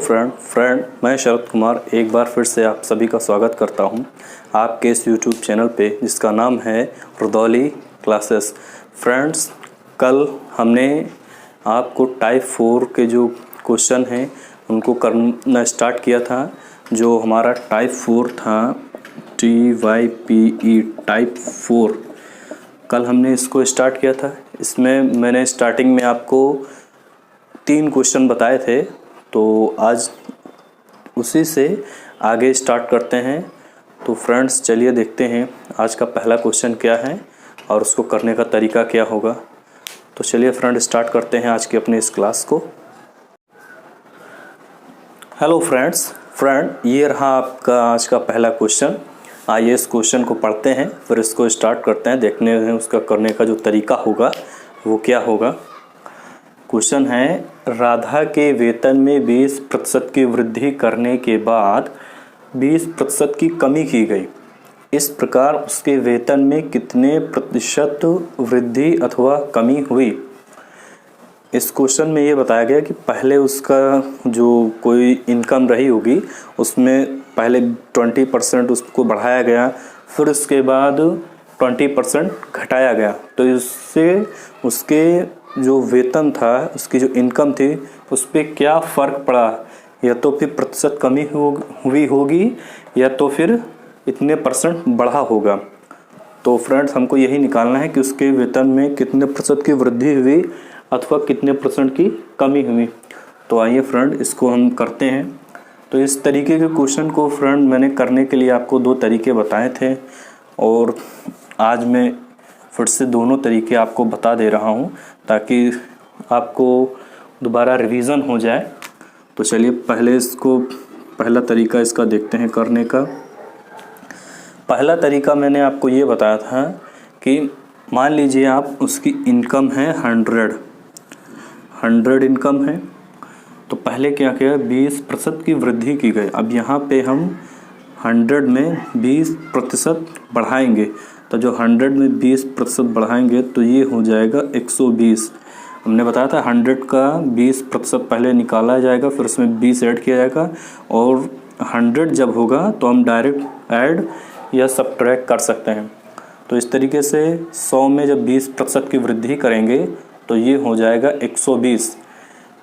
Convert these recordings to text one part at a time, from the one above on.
Friend मैं शरद कुमार एक बार फिर से आप सभी का स्वागत करता हूं आपके इस YouTube चैनल पे जिसका नाम है रुदौली क्लासेस। फ्रेंड्स, कल हमने आपको टाइप 4 के जो क्वेश्चन हैं उनको करना स्टार्ट किया था। जो हमारा टाइप 4 था TYPE टाइप 4, कल हमने इसको स्टार्ट किया था। इसमें मैंने स्टार्टिंग में आपको 3 क्वेश्चन बताए थे, तो आज उसी से आगे स्टार्ट करते हैं। तो फ्रेंड्स चलिए देखते हैं आज का पहला क्वेश्चन क्या है और उसको करने का तरीका क्या होगा। तो चलिए फ्रेंड स्टार्ट करते हैं आज की अपने इस क्लास को। हेलो फ्रेंड्स, ये रहा आपका आज का पहला क्वेश्चन। आइए इस क्वेश्चन को पढ़ते हैं, फिर इसको स्टार्ट करते हैं, देखने हैं उसका करने का जो तरीका होगा वो क्या होगा। क्वेश्चन है, राधा के वेतन में 20% की वृद्धि करने के बाद 20% की कमी की गई। इस प्रकार उसके वेतन में कितने प्रतिशत वृद्धि अथवा कमी हुई। इस क्वेश्चन में ये बताया गया कि पहले उसका जो कोई इनकम रही होगी उसमें पहले 20% उसको बढ़ाया गया, फिर उसके बाद 20% घटाया गया। तो इससे उसके जो वेतन था, उसकी जो इनकम थी, उस पर क्या फ़र्क पड़ा। या तो फिर प्रतिशत कमी हुई होगी या तो फिर इतने % बढ़ा होगा। तो फ्रेंड्स हमको यही निकालना है कि उसके वेतन में कितने प्रतिशत की वृद्धि हुई अथवा कितने % की कमी हुई। तो आइए फ्रेंड इसको हम करते हैं। तो इस तरीके के क्वेश्चन को फ्रेंड मैंने करने के लिए आपको 2 तरीके बताए थे और आज मैं फिर से दोनों तरीके आपको बता दे रहा हूं ताकि आपको दोबारा रिवीजन हो जाए। तो चलिए पहले इसको पहला तरीका इसका देखते हैं करने का। पहला तरीका मैंने आपको ये बताया था कि मान लीजिए आप उसकी इनकम है 100 इनकम है, तो पहले क्या किया 20% की वृद्धि की गई। अब यहाँ पे हम 100 में 20% बढ़ाएंगे, तो जो 100 में 20% बढ़ाएंगे तो ये हो जाएगा 120। हमने बताया था 100 का 20% पहले निकाला जाएगा, फिर उसमें 20 ऐड किया जाएगा और 100 जब होगा तो हम डायरेक्ट ऐड या सब्ट्रैक्ट कर सकते हैं। तो इस तरीके से 100 में जब 20% की वृद्धि करेंगे तो ये हो जाएगा 120।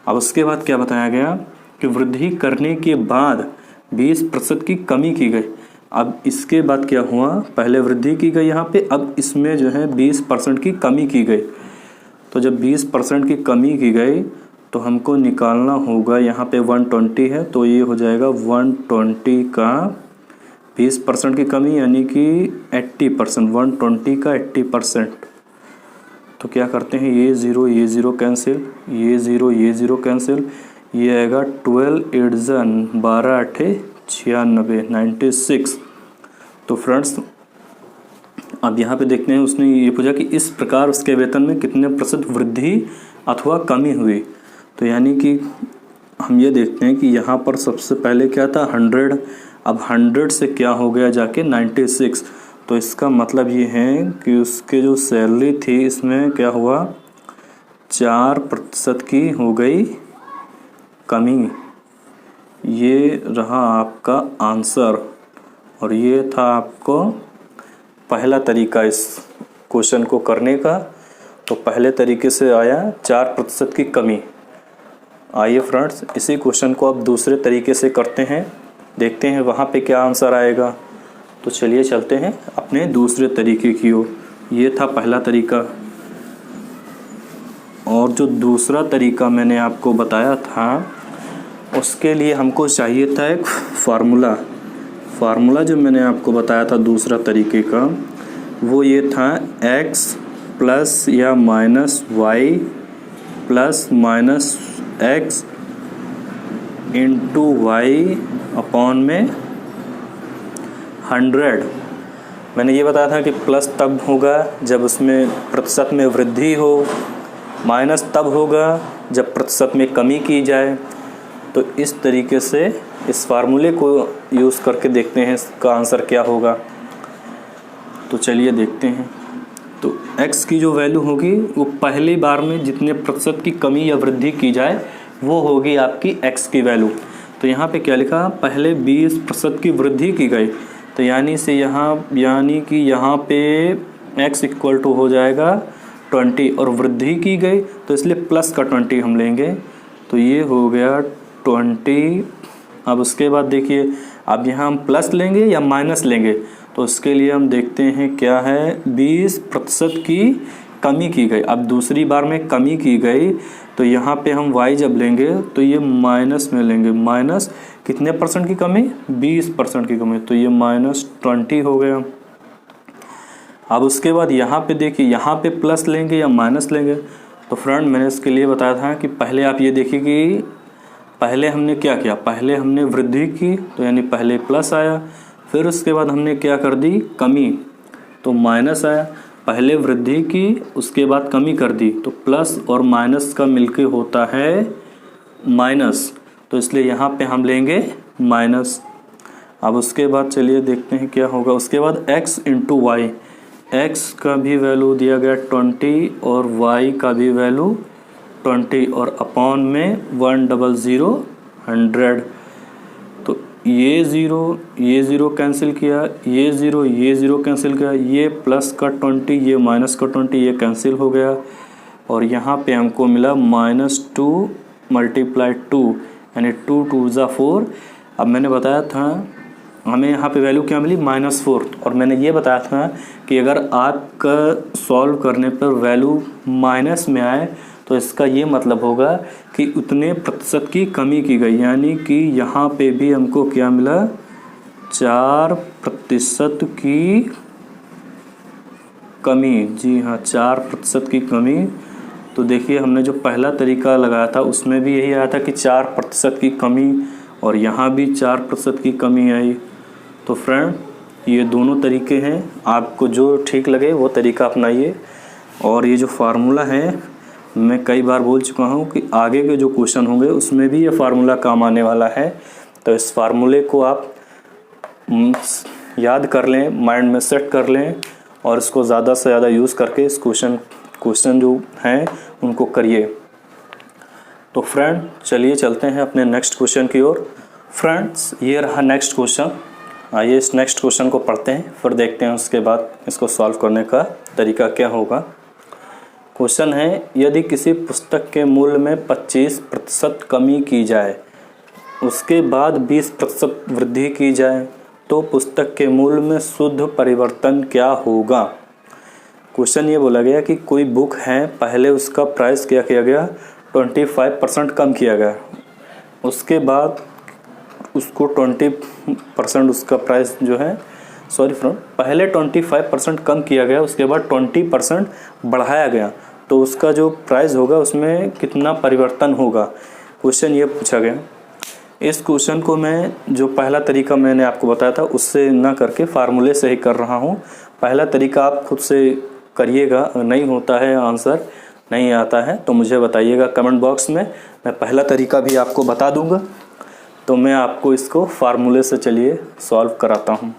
अब उसके बाद क्या बताया गया कि वृद्धि करने के बाद 20% की कमी की गई। अब इसके बाद क्या हुआ, पहले वृद्धि की गई यहाँ पे, अब इसमें जो है 20% की कमी की गई। तो जब 20% की कमी की गई तो हमको निकालना होगा, यहाँ पे 120 है तो ये हो जाएगा 120 का 20% की कमी यानी कि 80%, 120 का 80%। तो क्या करते हैं, ये ज़ीरो कैंसिल, ये ज़ीरो कैंसिल, ये आएगा 12 8 12 8 96 96। तो फ्रेंड्स अब यहाँ पे देखते हैं, उसने ये पूछा कि इस प्रकार उसके वेतन में कितने % वृद्धि अथवा कमी हुई। तो यानी कि हम ये देखते हैं कि यहाँ पर सबसे पहले क्या था 100, अब 100 से क्या हो गया जाके 96। तो इसका मतलब ये है कि उसके जो सैलरी थी इसमें क्या हुआ 4% की हो गई कमी। ये रहा आपका आंसर और ये था आपको पहला तरीका इस क्वेश्चन को करने का। तो पहले तरीके से आया 4% की कमी। आइए फ्रेंड्स इसी क्वेश्चन को अब दूसरे तरीके से करते हैं, देखते हैं वहाँ पे क्या आंसर आएगा। तो चलिए चलते हैं अपने दूसरे तरीके की ओर। ये था पहला तरीका और जो दूसरा तरीका मैंने आपको बताया था उसके लिए हमको चाहिए था एक फार्मूला जो मैंने आपको बताया था दूसरा तरीके का, वो ये था x प्लस या minus y plus minus x into y upon में 100। मैंने ये बताया था कि प्लस तब होगा जब उसमें प्रतिशत में वृद्धि हो, माइनस तब होगा जब प्रतिशत में कमी की जाए। तो इस तरीके से इस फार्मूले को यूज़ करके देखते हैं इसका आंसर क्या होगा। तो चलिए देखते हैं। तो x की जो वैल्यू होगी वो पहली बार में जितने प्रतिशत की कमी या वृद्धि की जाए वो होगी आपकी x की वैल्यू। तो यहाँ पे क्या लिखा, पहले 20% की वृद्धि की गई, तो यानी कि यहाँ पे x इक्वल टू हो जाएगा 20 और वृद्धि की गई तो इसलिए प्लस का 20 हम लेंगे, तो ये हो गया 20। अब उसके बाद देखिए, अब यहाँ हम प्लस लेंगे या माइनस लेंगे, तो उसके लिए हम देखते हैं क्या है, 20% की कमी की गई। अब दूसरी बार में कमी की गई तो यहाँ पे हम y जब लेंगे तो ये माइनस में लेंगे, माइनस कितने परसेंट की कमी, 20% की कमी, तो ये -20 हो गया। अब उसके बाद यहाँ पे देखिए, यहाँ पे प्लस लेंगे या माइनस लेंगे, तो फ्रेंड मैंने इसके लिए बताया था कि पहले आप ये देखिए कि पहले हमने क्या किया, पहले हमने वृद्धि की तो यानी पहले प्लस आया, फिर उसके बाद हमने क्या कर दी, कमी, तो माइनस आया। पहले वृद्धि की उसके बाद कमी कर दी तो प्लस और माइनस का मिलके होता है माइनस, तो इसलिए यहाँ पे हम लेंगे माइनस। अब उसके बाद चलिए देखते हैं क्या होगा। उसके बाद x इंटू वाई, एक्स का भी वैल्यू दिया गया 20 और y का भी वैल्यू 20 और अपॉन में 100 100, तो ये ज़ीरो कैंसिल किया, ये ज़ीरो कैंसिल किया, ये प्लस का 20 ये माइनस का 20 ये कैंसिल हो गया, और यहाँ पे हमको मिला -2 × 2 यानी 2 2 ज़ा 4। अब मैंने बताया था हमें यहाँ पे वैल्यू क्या मिली, -4, और मैंने ये बताया था कि अगर आपका सॉल्व करने पर वैल्यू माइनस में आए तो इसका ये मतलब होगा कि उतने प्रतिशत की कमी की गई, यानी कि यहाँ पे भी हमको क्या मिला, 4% की कमी। जी हाँ, 4% की कमी। तो देखिए हमने जो पहला तरीका लगाया था उसमें भी यही आया था कि 4% की कमी, और यहाँ भी 4% की कमी आई। तो फ्रेंड ये दोनों तरीके हैं, आपको जो ठीक लगे वो तरीका अपनाइए। और ये जो फार्मूला है मैं कई बार बोल चुका हूँ कि आगे के जो क्वेश्चन होंगे उसमें भी ये फार्मूला काम आने वाला है, तो इस फार्मूले को आप याद कर लें, माइंड में सेट कर लें और इसको ज़्यादा से ज़्यादा यूज़ करके इस क्वेश्चन जो हैं उनको करिए। तो फ्रेंड चलिए चलते हैं अपने नेक्स्ट क्वेश्चन की ओर। फ्रेंड्स ये रहा नेक्स्ट क्वेश्चन, आइए इस नेक्स्ट क्वेश्चन को पढ़ते हैं, फिर देखते हैं उसके बाद इसको सॉल्व करने का तरीका क्या होगा। क्वेश्चन है, यदि किसी पुस्तक के मूल्य में 25% कमी की जाए, उसके बाद 20% वृद्धि की जाए, तो पुस्तक के मूल्य में शुद्ध परिवर्तन क्या होगा। क्वेश्चन ये बोला गया कि कोई बुक है, पहले उसका प्राइस क्या किया गया, 25% कम किया गया, उसके बाद उसको 20% उसका प्राइस जो है, पहले 25% कम किया गया, उसके बाद 20% बढ़ाया गया, तो उसका जो प्राइस होगा उसमें कितना परिवर्तन होगा, क्वेश्चन ये पूछा गया। इस क्वेश्चन को मैं जो पहला तरीका मैंने आपको बताया था उससे ना करके फार्मूले से ही कर रहा हूँ। पहला तरीका आप खुद से करिएगा, नहीं होता है आंसर, नहीं आता है तो मुझे बताइएगा कमेंट बॉक्स में, मैं पहला तरीका भी आपको बता दूंगा। तो मैं आपको इसको फार्मूले से चलिए सॉल्व कराता हूँ।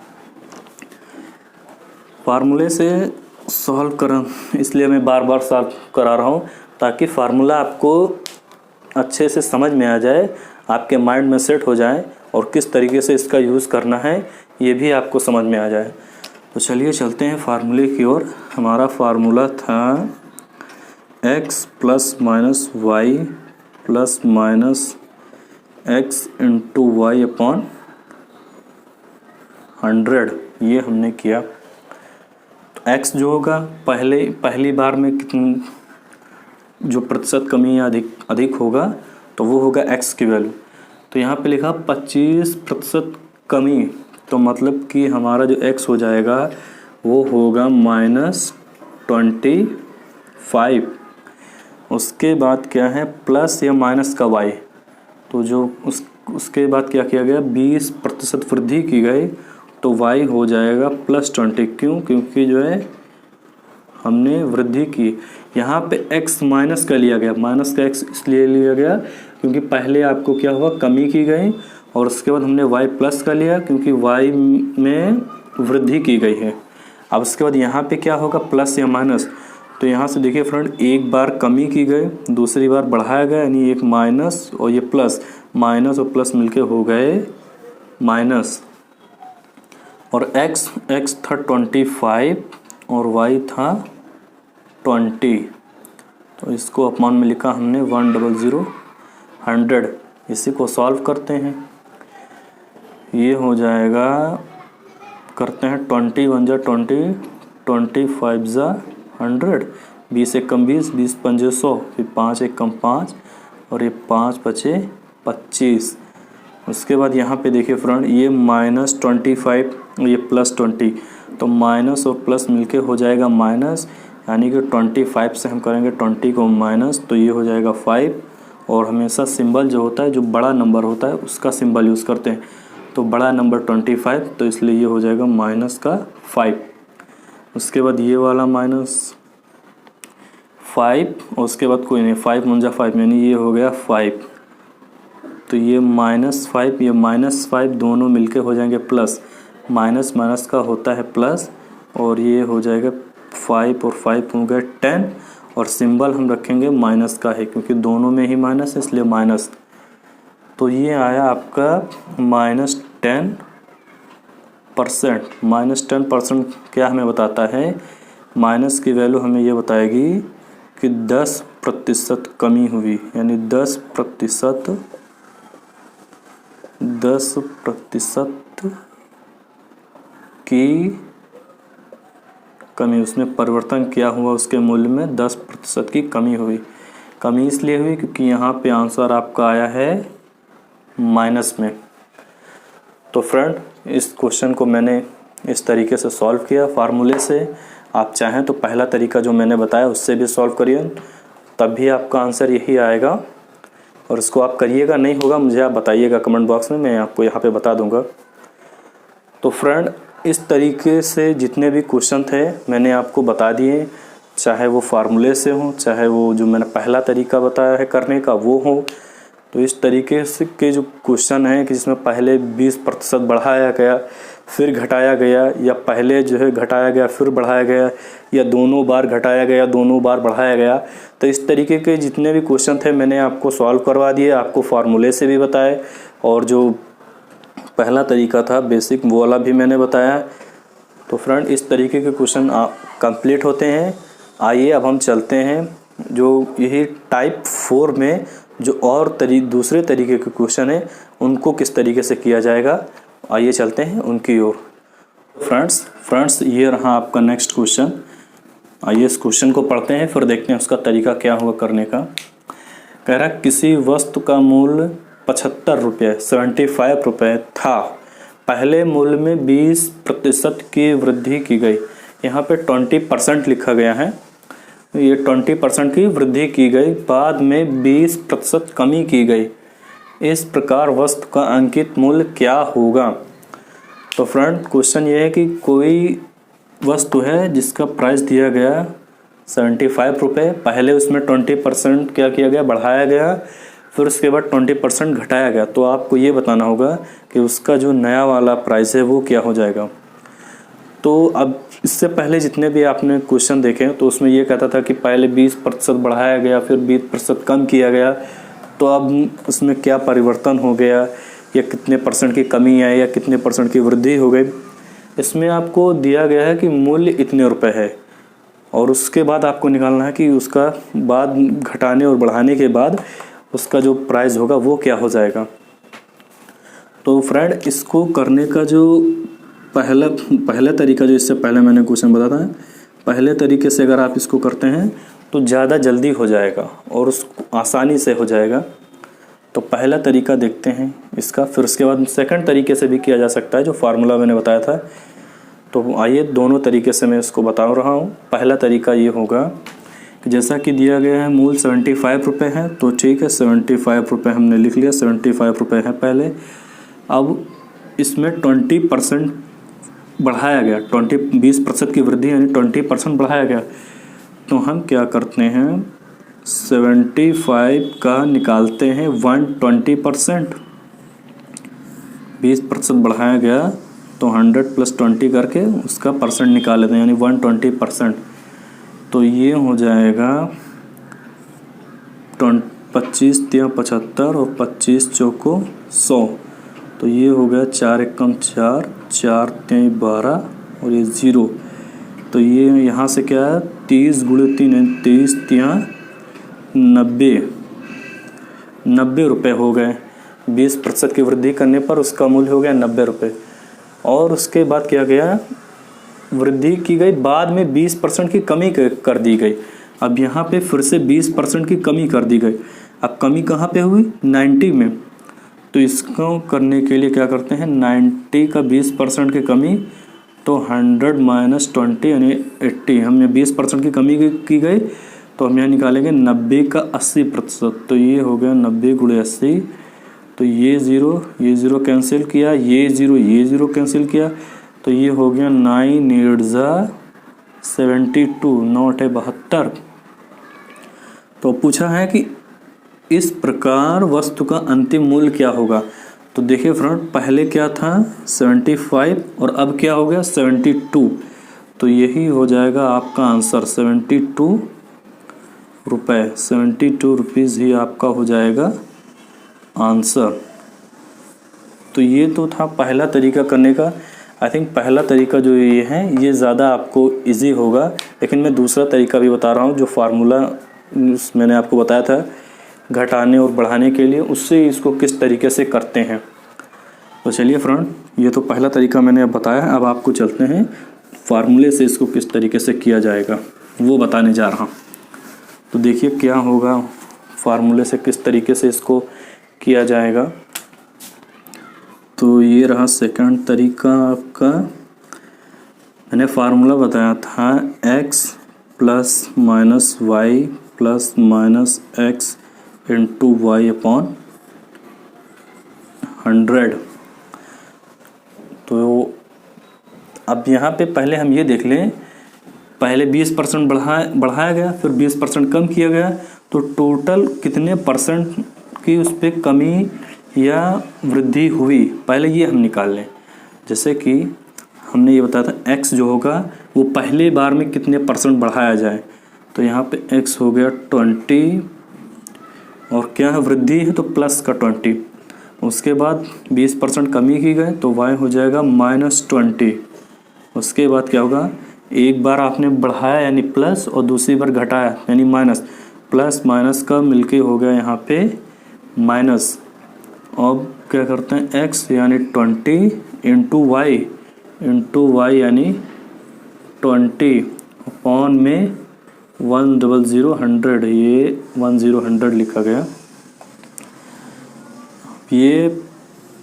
फार्मूले से सॉल्व करा इसलिए मैं बार बार सॉल्व करा रहा हूँ ताकि फार्मूला आपको अच्छे से समझ में आ जाए, आपके माइंड में सेट हो जाए और किस तरीके से इसका यूज़ करना है ये भी आपको समझ में आ जाए। तो चलिए चलते हैं फार्मूले की ओर। हमारा फार्मूला था x ± y ± x into y upon 100, ये हमने किया। तो x जो होगा पहली बार में कितनी जो प्रतिशत कमी या अधिक होगा तो वो होगा x की वैल्यू। तो यहाँ पे लिखा 25% कमी, तो मतलब कि हमारा जो x हो जाएगा वो होगा -25। उसके बाद क्या है, प्लस या माइनस का y, तो जो उसके बाद क्या किया गया, 20% वृद्धि की गई तो y हो जाएगा +20। क्यों, क्योंकि जो है हमने वृद्धि की। यहाँ पे x माइनस का लिया गया, माइनस का x इसलिए लिया गया क्योंकि पहले आपको क्या हुआ, कमी की गई, और उसके बाद हमने y प्लस का लिया क्योंकि y में वृद्धि की गई है। अब उसके बाद यहाँ पे क्या होगा, प्लस या माइनस। तो यहाँ से देखिए फ्रेंड, एक बार कमी की गई, दूसरी बार बढ़ाया गया, यानी एक माइनस और ये प्लस, माइनस और प्लस मिलके हो गए माइनस, और x था 25 और y था 20। तो इसको अपमान में लिखा हमने 100 100। इसी को सॉल्व करते हैं। ये हो जाएगा, करते हैं 20 1 जा 20, 25 जा 100, 20 एक कम 20, 20 पंजे 100, फिर 5 एक कम 5 और ये 5 बचे 25। उसके बाद यहाँ पे देखिए फ्रेंड, ये -25 ये +20, तो माइनस और प्लस मिलके हो जाएगा माइनस, यानी कि 25 से हम करेंगे 20 को माइनस, तो ये हो जाएगा 5। और हमेशा सिंबल जो होता है, जो बड़ा नंबर होता है उसका सिंबल यूज़ करते हैं। तो बड़ा नंबर 25, तो इसलिए ये हो जाएगा माइनस का 5। उसके बाद ये वाला -5 और उसके बाद कोई नहीं, 5 × 5 यानी ये हो गया 5। तो ये -5 ये -5 दोनों मिलके हो जाएंगे प्लस, माइनस माइनस का होता है प्लस, और ये हो जाएगा 5 और 5 हो गया 10, और सिंबल हम रखेंगे माइनस का है क्योंकि दोनों में ही माइनस है इसलिए माइनस। तो ये आया आपका -10%। -10% क्या हमें बताता है, माइनस की वैल्यू हमें ये बताएगी कि 10% कमी हुई, यानी 10% की कमी, उसमें परिवर्तन क्या हुआ, उसके मूल्य में 10% की कमी हुई। कमी इसलिए हुई क्योंकि यहाँ पे आंसर आपका आया है माइनस में। तो फ्रेंड, इस क्वेश्चन को मैंने इस तरीके से सॉल्व किया फार्मूले से। आप चाहें तो पहला तरीका जो मैंने बताया उससे भी सॉल्व करिए, तब भी आपका आंसर यही आएगा। और इसको आप करिएगा, नहीं होगा मुझे आप बताइएगा कमेंट बॉक्स में, मैं आपको यहाँ पे बता दूँगा। तो फ्रेंड, इस तरीके से जितने भी क्वेश्चन थे मैंने आपको बता दिए, चाहे वो फार्मूले से हो, चाहे वो जो मैंने पहला तरीका बताया है करने का वो हो। तो इस तरीके से के जो क्वेश्चन हैं कि जिसमें पहले 20% बढ़ाया गया फिर घटाया गया, या पहले जो है घटाया गया फिर बढ़ाया गया, या दोनों बार घटाया गया दोनों बार बढ़ाया गया, तो इस तरीके के जितने भी क्वेश्चन थे मैंने आपको सॉल्व करवा दिए, आपको फार्मूले से भी बताए, और जो पहला तरीका था बेसिक वो वाला भी मैंने बताया। तो फ्रेंड, इस तरीके के क्वेश्चन कंप्लीट होते हैं। आइए अब हम चलते हैं जो यही टाइप 4 में जो और दूसरे तरीके के क्वेश्चन हैं उनको किस तरीके से किया जाएगा, आइए चलते हैं उनकी ओर। फ्रेंड्स ये रहा आपका नेक्स्ट क्वेश्चन। आइए इस क्वेश्चन को पढ़ते हैं, फिर देखते हैं उसका तरीका क्या होगा करने का। कह रहा किसी वस्तु का मूल्य 75 रुपये 75 रुपये था, पहले मूल्य में 20% की वृद्धि की गई। यहाँ पे 20% लिखा गया है, ये 20% की वृद्धि की गई, बाद में 20% कमी की गई। इस प्रकार वस्तु का अंकित मूल्य क्या होगा। तो फ्रेंड, क्वेश्चन ये है कि कोई वस्तु है जिसका प्राइस दिया गया 75 रुपये, पहले उसमें 20% क्या किया गया, बढ़ाया गया, फिर उसके बाद 20% घटाया गया। तो आपको ये बताना होगा कि उसका जो नया वाला प्राइस है वो क्या हो जाएगा। तो अब इससे पहले जितने भी आपने क्वेश्चन देखे तो उसमें ये कहता था कि पहले 20% बढ़ाया गया फिर 20% कम किया गया, तो अब उसमें क्या परिवर्तन हो गया, या कितने % की कमी आई या कितने % की वृद्धि हो गई। इसमें आपको दिया गया है कि मूल्य इतने रुपए है, और उसके बाद आपको निकालना है कि उसका बाद घटाने और बढ़ाने के बाद उसका जो प्राइस होगा वो क्या हो जाएगा। तो फ्रेंड, इसको करने का जो पहला तरीका जो इससे पहले मैंने क्वेश्चन बताया था, पहले तरीके से अगर आप इसको करते हैं तो ज़्यादा जल्दी हो जाएगा और उसको आसानी से हो जाएगा। तो पहला तरीका देखते हैं इसका, फिर उसके बाद सेकंड तरीके से भी किया जा सकता है जो फार्मूला मैंने बताया था। तो आइए दोनों तरीके से मैं इसको बता रहा हूँ। पहला तरीका ये होगा कि जैसा कि दिया गया है मूल 75 रुपये है, तो ठीक है 75 रुपये हमने लिख लिया, 75 रुपये है पहले। अब इसमें 20% बढ़ाया गया, 20% की वृद्धि यानी 20% बढ़ाया गया। तो हम क्या करते हैं, 75 का निकालते हैं 120%, 20% बढ़ाया गया तो 100 + 20 करके उसका परसेंट निकाल लेते हैं, यानी 120%। तो ये हो जाएगा 25 तिया 75 और 25 चौको 100। तो ये हो गया 4 एकम 4, 4 तिया 12 और ये 0। तो ये यहाँ से क्या है 30 गुणे 3 है 23 तिया 90 रुपये हो गए। 20% की वृद्धि करने पर उसका मूल्य हो गया 90 रुपये। और उसके बाद क्या गया, वृद्धि की गई, बाद में 20% की कमी कर दी गई। अब यहाँ पे फिर से 20% की कमी कर दी गई। अब कमी कहाँ पे हुई 90 में। तो इसको करने के लिए क्या करते हैं 90 का 20% की कमी, तो 100 माइनस 20 यानी 80। हमने 20% की कमी की गई तो हम यहाँ निकालेंगे 90 का 80%। तो ये हो गया 90 गुणे 80। तो ये ज़ीरो कैंसिल किया, ये ज़ीरो कैंसिल किया, तो ये हो गया 9 8 72, 9 8 72। तो पूछा है कि इस प्रकार वस्तु का अंतिम मूल्य क्या होगा। तो देखिए फ्रेंड, पहले क्या था 75 और अब क्या हो गया 72। तो यही हो जाएगा आपका आंसर 72 रुपये, 72 रुपीज़ ही आपका हो जाएगा आंसर। तो ये तो था पहला तरीका करने का। आई थिंक पहला तरीका जो ये है ये ज़्यादा आपको इजी होगा, लेकिन मैं दूसरा तरीका भी बता रहा हूँ जो फार्मूला मैंने आपको बताया था घटाने और बढ़ाने के लिए, उससे इसको किस तरीके से करते हैं। तो चलिए फ्रेंड, ये तो पहला तरीका मैंने अब बताया, अब आपको चलते हैं फार्मूले से इसको किस तरीके से किया जाएगा वो बताने जा रहा हूँ। तो देखिए क्या होगा, फार्मूले से किस तरीके से इसको किया जाएगा। तो ये रहा सेकंड तरीका आपका। मैंने फार्मूला बताया था x plus minus y plus minus x into y upon 100। तो अब यहाँ पे पहले हम ये देख लें, पहले 20% बढ़ाया गया, फिर 20% कम किया गया, तो टोटल कितने परसेंट की उस पर कमी या वृद्धि हुई, पहले ये हम निकाल लें। जैसे कि हमने ये बताया था x जो होगा वो पहले बार में कितने परसेंट बढ़ाया जाए। तो यहाँ पे x हो गया 20 और क्या है वृद्धि है तो प्लस का 20। उसके बाद 20% कमी की गई तो y हो जाएगा -20। उसके बाद क्या होगा, एक बार आपने बढ़ाया यानी प्लस और दूसरी बार घटाया यानी माइनस, प्लस माइनस का मिलके हो गया यहाँ पे माइनस। अब क्या करते हैं x यानी 20 इंटू वाई यानी 20 अपॉन में 100 100, ये 100 लिखा गया। ये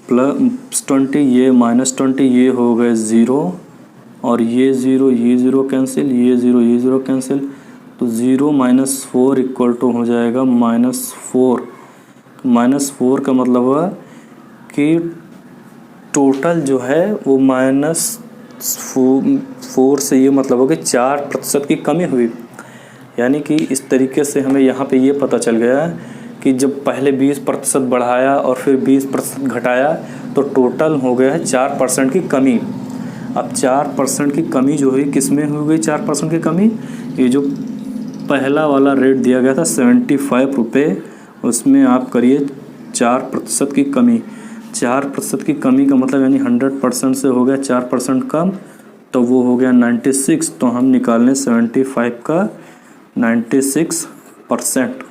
प्लस 20 ये -20 ये हो गए 0 और ये ज़ीरो कैंसिल, ये ज़ीरो कैंसिल, तो 0 - 4 इक्वल टू हो जाएगा -4। -4 का मतलब हुआ कि टोटल जो है वो -4 से ये मतलब हो कि 4% की कमी हुई। यानी कि इस तरीके से हमें यहाँ पे ये पता चल गया कि जब पहले 20% बढ़ाया और फिर 20% घटाया तो टोटल हो गया है 4% की कमी। अब 4% की कमी जो हुई किस में हो गई 4% की कमी, ये जो पहला वाला रेट दिया गया था 75 रुपये, उसमें आप करिए 4% की कमी। 4% की कमी का मतलब यानी 100% से हो गया 4% कम, तो वो हो गया 96। तो हम निकाल लें 75 का 96%।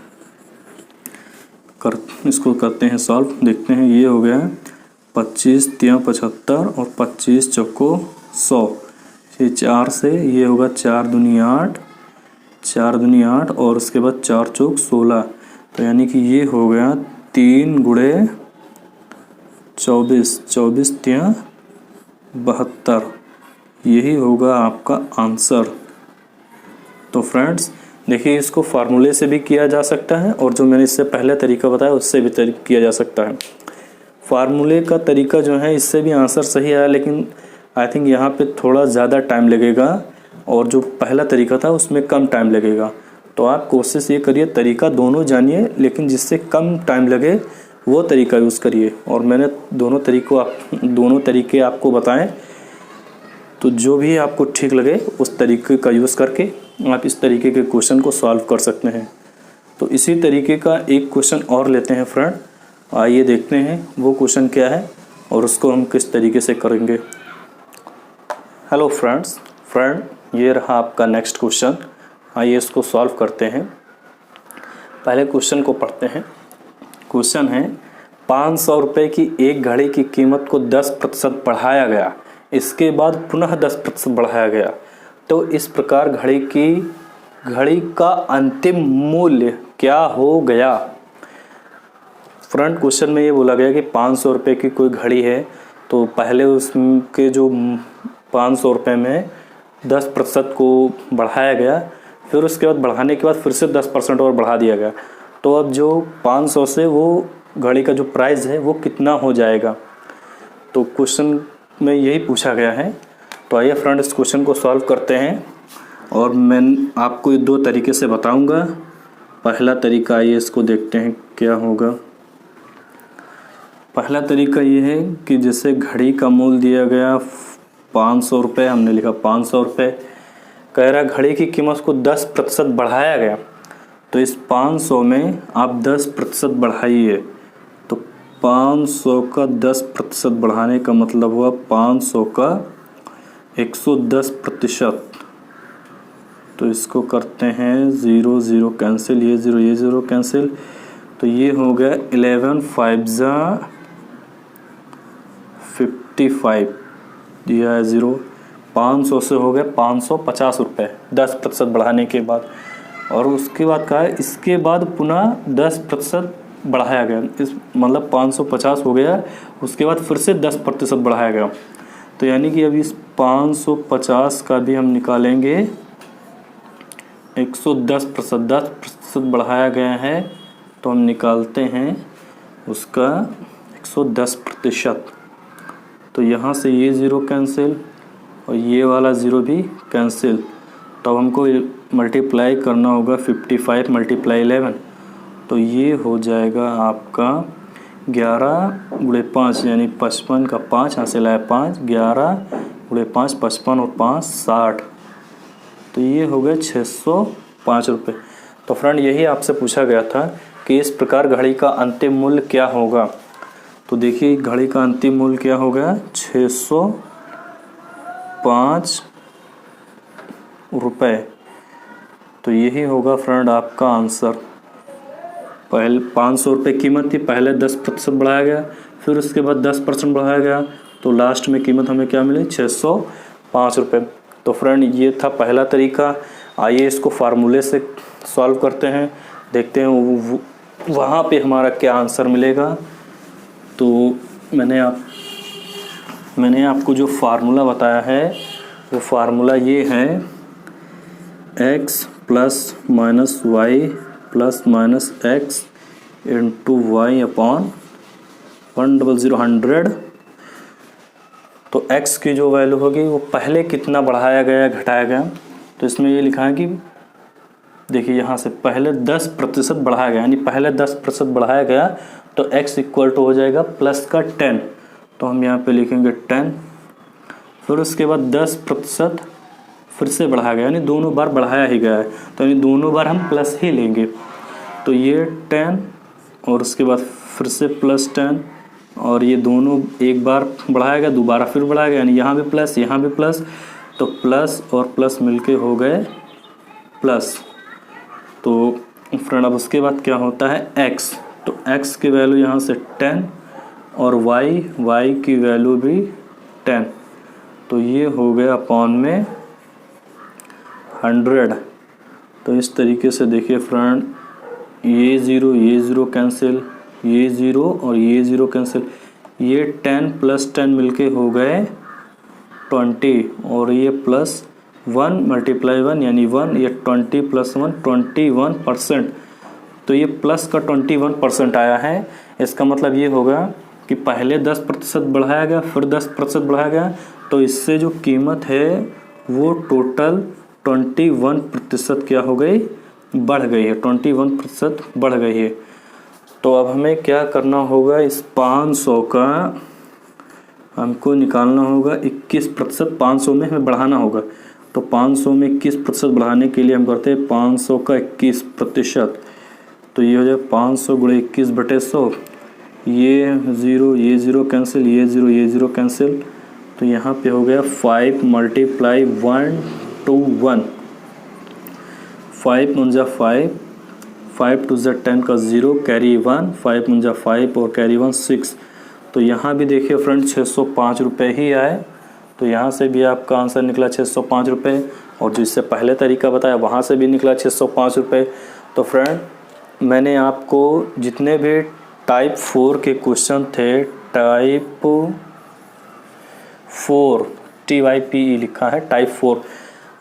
इसको करते हैं सॉल्व, देखते हैं। ये हो गया 25 तिया 75 और 25 चौको 100। ये 4 से ये होगा 4 दूनी 8, 4 दूनी 8 और उसके बाद 4 चौक 16। तो यानी कि ये हो गया 3 गुणे 24, 24 तिया 72। यही होगा आपका आंसर। तो फ्रेंड्स देखिए, इसको फार्मूले से भी किया जा सकता है और जो मैंने इससे पहले तरीका बताया उससे भी किया जा सकता है। फार्मूले का तरीका जो है इससे भी आंसर सही आया, लेकिन आई थिंक यहाँ पे थोड़ा ज़्यादा टाइम लगेगा और जो पहला तरीका था उसमें कम टाइम लगेगा। तो आप कोशिश ये करिए तरीका दोनों जानिए, लेकिन जिससे कम टाइम लगे वो तरीका यूज़ करिए। और मैंने दोनों तरीके आपको बताएं, तो जो भी आपको ठीक लगे उस तरीके का यूज़ करके आप इस तरीके के क्वेश्चन को सॉल्व कर सकते हैं। तो इसी तरीके का एक क्वेश्चन और लेते हैं फ्रेंड, आइए देखते हैं वो क्वेश्चन क्या है और उसको हम किस तरीके से करेंगे। हेलो फ्रेंड्स, ये रहा आपका नेक्स्ट क्वेश्चन। आइए इसको सॉल्व करते हैं। पहले क्वेश्चन को पढ़ते हैं। क्वेश्चन है 500 रुपये की एक घड़ी की कीमत को 10% बढ़ाया गया, इसके बाद पुनः 10% बढ़ाया गया, तो इस प्रकार घड़ी का अंतिम मूल्य क्या हो गया। फ्रंट क्वेश्चन में ये बोला गया कि 500 रुपये की कोई घड़ी है, तो पहले उसके जो 500 रुपये में 10% को बढ़ाया गया, फिर उसके बाद बढ़ाने के बाद फिर से 10% और बढ़ा दिया गया, तो अब जो 500 से वो घड़ी का जो प्राइस है वो कितना हो जाएगा। तो क्वेश्चन में यही पूछा गया है। तो आइए फ्रेंड इस क्वेश्चन को सॉल्व करते हैं और मैं आपको ये 2 तरीके से बताऊंगा। पहला तरीका, आइए इसको देखते हैं क्या होगा। पहला तरीका ये है कि जैसे घड़ी का मूल्य दिया गया 500 रुपये, हमने लिखा 500 रुपये, कह रहा घड़ी की कीमत को 10% बढ़ाया गया, तो इस 500 में आप 10% बढ़ाइए, तो 500 का 10% बढ़ाने का मतलब हुआ 500 का 110%। तो इसको करते हैं 0 0 कैंसिल, ये 0 कैंसिल, तो ये हो गया 11 5 जा 55, दिया है 0। 500 से हो गए 550 रुपये 10% बढ़ाने के बाद, और उसके बाद कहा है इसके बाद पुनः 10% बढ़ाया गया, इस मतलब 550 हो गया, उसके बाद फिर से 10% बढ़ाया गया। तो यानी कि अभी इस 550 का भी हम निकालेंगे 110%, 10% बढ़ाया गया है, तो हम निकालते हैं उसका 110%। तो यहाँ से ये 0 कैंसिल और ये वाला 0 भी कैंसिल, तो अब हमको मल्टीप्लाई करना होगा 55 × 11, तो ये हो जाएगा आपका 11 × 5 यानी 55 का 5, यहाँ से लाया 5, 11 × 5 55 और 5 60, तो ये हो गए 605 रुपये। तो फ्रेंड यही आपसे पूछा गया था कि इस प्रकार घड़ी का अंतिम मूल्य क्या होगा। तो देखिए घड़ी का अंतिम मूल्य क्या हो गया, 605 रुपये। तो यही होगा फ्रेंड आपका आंसर। पहले 500 रुपये कीमत थी, पहले 10% बढ़ाया गया, फिर उसके बाद 10% बढ़ाया गया, तो लास्ट में कीमत हमें क्या मिली, 605 रुपये। तो फ्रेंड ये था पहला तरीका। आइए इसको फार्मूले से सॉल्व करते हैं, देखते हैं वहाँ पे हमारा क्या आंसर मिलेगा। तो मैंने आपको जो फार्मूला बताया है वो फार्मूला ये है, x + -y + -x × y upon 100। तो x की जो वैल्यू होगी वो पहले कितना बढ़ाया गया घटाया गया, तो इसमें ये लिखा है कि देखिए यहाँ से पहले 10% बढ़ाया गया, यानी पहले 10% बढ़ाया गया, तो x इक्वल टू हो जाएगा प्लस का 10, तो हम यहाँ पे लिखेंगे 10। फिर उसके बाद 10% फिर से बढ़ाया गया, यानी दोनों बार बढ़ाया ही गया है, तो यानी दोनों बार हम प्लस ही लेंगे, तो ये 10 और उसके बाद फिर से प्लस 10, और ये दोनों एक बार बढ़ाया गया, दोबारा फिर बढ़ाया गया, यानी यहाँ भी प्लस यहाँ भी प्लस, तो प्लस और प्लस मिलके हो गए प्लस। तो फ्रेंड अब उसके बाद क्या होता है x, तो x की वैल्यू यहाँ से 10 और y की वैल्यू भी 10, तो ये हो गया अपॉन में 100। तो इस तरीके से देखिए फ्रेंड, ये 0 कैंसिल, ये 0 और ये 0 कैंसिल, ये 10 + 10 मिलके हो गए 20, और ये +1 × 1 यानी 1, ये 20 + 1 21%, तो ये प्लस का 21% आया है। इसका मतलब ये होगा कि पहले 10% बढ़ाया गया, फिर 10% बढ़ाया गया, तो इससे जो कीमत है वो टोटल 21% क्या हो गई, बढ़ गई है, 21% बढ़ गई है। तो अब हमें क्या करना होगा, इस 500 का हमको निकालना होगा 21%, 500 में हमें बढ़ाना होगा, तो 500 में 21% बढ़ाने के लिए हम करते हैं 500 का 21%, तो ये हो जाए 500 गुणे 21/100, ये 0 कैंसिल, ये 0 कैंसिल, तो यहाँ पे हो गया 5 मल्टीप्लाई 1 2 1, 5 × 5, 5 2 10 का 0 कैरी 1, 5 × 5 और कैरी 1 6। तो यहाँ भी देखिए फ्रेंड 605 रुपये ही आए, तो यहाँ से भी आपका आंसर निकला 605 रुपये, और जो इससे पहले तरीका बताया वहाँ से भी निकला 605 रुपये। तो फ्रेंड मैंने आपको जितने भी टाइप 4 के क्वेश्चन थे, टाइप 4 TYPE लिखा है, टाइप 4,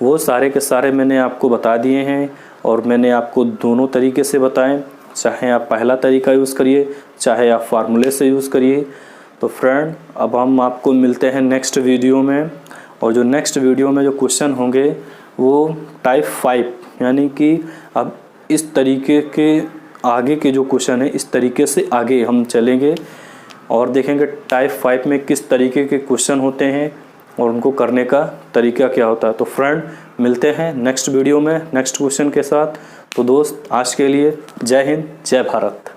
वो सारे के सारे मैंने आपको बता दिए हैं, और मैंने आपको दोनों तरीके से बताएं, चाहे आप पहला तरीका यूज़ करिए, चाहे आप फार्मूले से यूज़ करिए। तो फ्रेंड अब हम आपको मिलते हैं नेक्स्ट वीडियो में, और जो नेक्स्ट वीडियो में जो क्वेश्चन होंगे वो टाइप 5, यानी कि अब इस तरीके के आगे के जो क्वेश्चन है इस तरीके से आगे हम चलेंगे और देखेंगे टाइप 5 में किस तरीके के क्वेश्चन होते हैं और उनको करने का तरीका क्या होता है। तो फ्रेंड मिलते हैं नेक्स्ट वीडियो में नेक्स्ट क्वेश्चन के साथ। तो दोस्त आज के लिए जय हिंद, जय भारत।